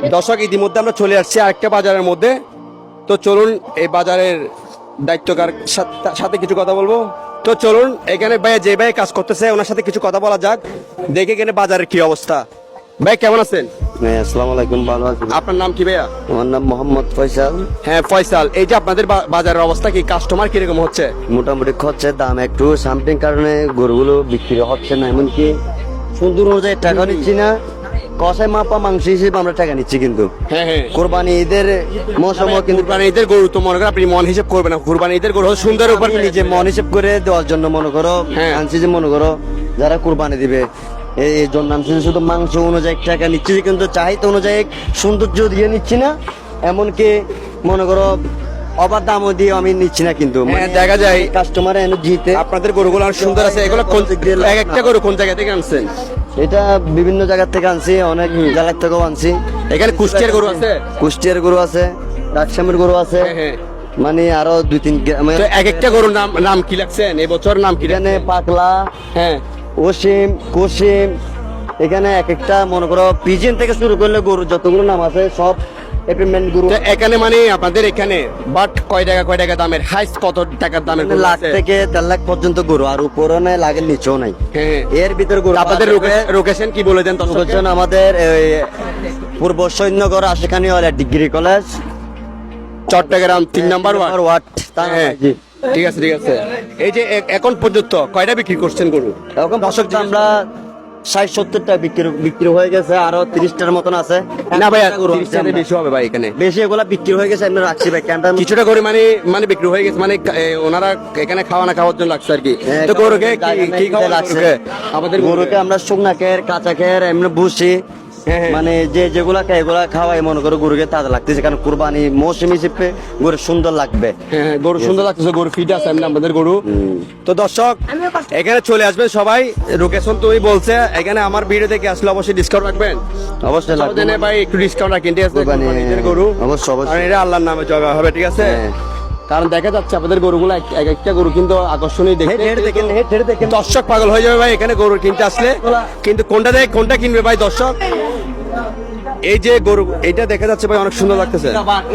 দর্শক ইতিমধ্যে আমরা চলে আসছি আরেকটা বাজারের মধ্যে। তো চলুন এই বাজারের দায়িত্বকার সাথে কিছু কথা বলবো। তো চলুন এখানে ভাই যে ভাই কাজ করতেছে ওনার সাথে কিছু কথা বলা যাক, দেখে এখানে বাজারের কি অবস্থা। ভাই কেমন আছেন? আসসালামু আলাইকুম, ভালো আছি। আপনার নাম কি ভাইয়া? আমার নাম মোহাম্মদ ফয়সাল। হ্যাঁ ফয়সাল, এই যে আপনাদের বাজারের অবস্থা কি, কাস্টমার কিরকম হচ্ছে? মোটামুটি খরচের দাম একটু সামথিং কারণে গরুগুলো বিক্রি হচ্ছে না, এমনকি সুন্দর অনুযায়ী টাকা নিচ্ছি না, কষাই মাপা মাংস হিসেবে আমরা টাকা নিচ্ছি। কিন্তু হ্যাঁ হ্যাঁ, কোরবানি ঈদের মৌসুম কিন্তু কুরবানি ঈদের গরু তো মনে করো আপনি মন হিসেব করবেন না, কুরবানি ঈদের গরু সুন্দর উপর আমি নিজে মন হিসেব করে দেওয়ার জন্য মনে করো হ্যাঁ। আনছি, যে মনে করো যারা কুরবানি দিবে এই জন্য আনছি, যে শুধু মাংস অনুযায়ী টাকা নিচ্ছি, কিন্তু চাহিদা অনুযায়ী সৌন্দর্য দিয়ে নিচ্ছি না, এমনকি মনে করো অবাধ দামও দিয়ে আমি নিচ্ছি না। কিন্তু হ্যাঁ, দেখা যায় কাস্টমার এনে জিতে আপনাদের গরুগুলো অনেক সুন্দর আছে। এগুলো কোন এক একটা গরু কোন জায়গা থেকে আনছেন? এটা বিভিন্ন জায়গা থেকে আনছি, অনেক জেলার থেকেও আনছি। এখানে কুষ্টিয়ার গরু আছে, কুষ্টিয়ার গরু আছে, রাজশাহীর গরু আছে, হ্যাঁ, হ্যাঁ। মানে আরো দুই তিন তো এক একটা গরুর নাম নাম কি লাগছেন এই বছর, নাম কি? এখানে পাকলা, হ্যাঁ ওসিম, কোসিম, এখানে এক একটা মনে করো পিজিএন থেকে শুরু করলে গরু যতগুলো নাম আছে সব এপিমেন্ট গরু। তো এখানে মানে আপনাদের এখানে বাট কয় টাকা দামের, হাইস্ট কত টাকার দামের গরু লাখ আছে? থেকে 1.5 লাখ পর্যন্ত গরু, আর উপরও নাই, লাখের নিচেও নাই। হ্যাঁ। এর ভিতর গরু আপনাদের লোকেশন কি বলে দেন? লোকেশন আমাদের পূর্ব সৈন্যগর আশিখানি ডিগ্রি কলেজ, চট্টগ্রাম 3 নম্বর ওয়ার্ড। হ্যাঁ, ঠিক আছে ঠিক আছে। এই যে এখন পর্যন্ত কয়টা বিক্রি করছেন গরু? এখন দর্শক আমরা 60-70টা বিক্রি হয়ে গেছে, আরো 30টার মতন আছে। না ভাই, গরু 30 টাকা বেশি হবে ভাই এখানে। বেশি এগুলা বিক্রি হয়ে গেছে, আমরা রাখছি ভাই ক্যান্টার কিছুটা গরু মানে বিক্রি হয়ে গেছে, মানে ওনারা এখানে খাওয়ার জন্য লাগছে আর কি। তো গরুকে কি খাওয়া লাগছে? আমাদের গরুকে আমরা শুকনা খের, কাঁচা খের, এমনি ভুসি, হ্যাঁ, হ্যাঁ। মানে যেগুলা খাই এগুলা খাওয়াই মনে করো গরুকে তাজা লাগতেছে, কারণ কুরবানি মৌসুম হিসেবে গরু সুন্দর লাগবে। হ্যাঁ হ্যাঁ, গরু সুন্দর লাগতেছে, গরু ফিট আছে এমনি আমাদের গরু। তো দর্শক এখানে চলে আসবেন সবাই, লোকেশন তুমি বলছে, এখানে আমার ভিডিও দেখে আসলে অবশ্যই ডিসকাউন্ট রাখবেন। অবশ্যই লাগবে সাবধানে ভাই, একটু ডিসকাউন্ট রাখেন, ঠিক আছে? কুরবানি, ঈদের গরু অবশ্যই, অবশ্যই। কারণ এটা আল্লাহর নামে জবা হবে, ঠিক আছে? হ্যাঁ। কারণ দেখা যাচ্ছে আপনাদের গরুগুলো এক একটা গরু কিন্তু আকর্ষণীয় দেখতে। হেড দেখেন। দর্শক পাগল হয়ে যাবে ভাই এখানে গরু কিনতে আসলে, কিন্তু কোনটা কিনবে ভাই দর্শক? এই যে গরু এটা দেখা যাচ্ছে ভাই অনেক সুন্দর লাগতেছে।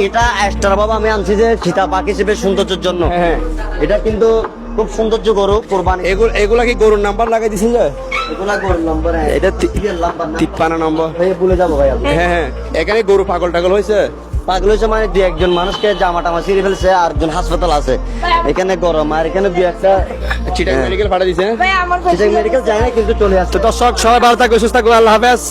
এটা এক্সট্রা বাবা আমি আনছি যে সীতা পাক হিসেবে সৌন্দর্যের জন্য। হ্যাঁ। এটা কিন্তু খুব সৌন্দর্য গরু কোরবানি। এগুলা কি গরুর নাম্বার লাগাই দিছেন যে? এগুলা গরুর নম্বর, এটা নাম্বার 53 নম্বর। ভুলে যাবো ভাই আপনি। হ্যাঁ হ্যাঁ, এখানে গরু পাগল টাগল হয়েছে। পাগল হয়েছে মানে দুই একজন মানুষকে জামা টামা ছিঁড়ে ফেলছে, আর একজন হাসপাতাল আছে, এখানে গরম, আর এখানে দুই একটা চিটাং মেডিকেল পাঠা দিছে। মেডিকেল যায় না, কিন্তু চলে আসছে। তো দর্শক সবাই ভালো থাকবে, সুস্থ থাকবে, আল্লাহ হাফেজ।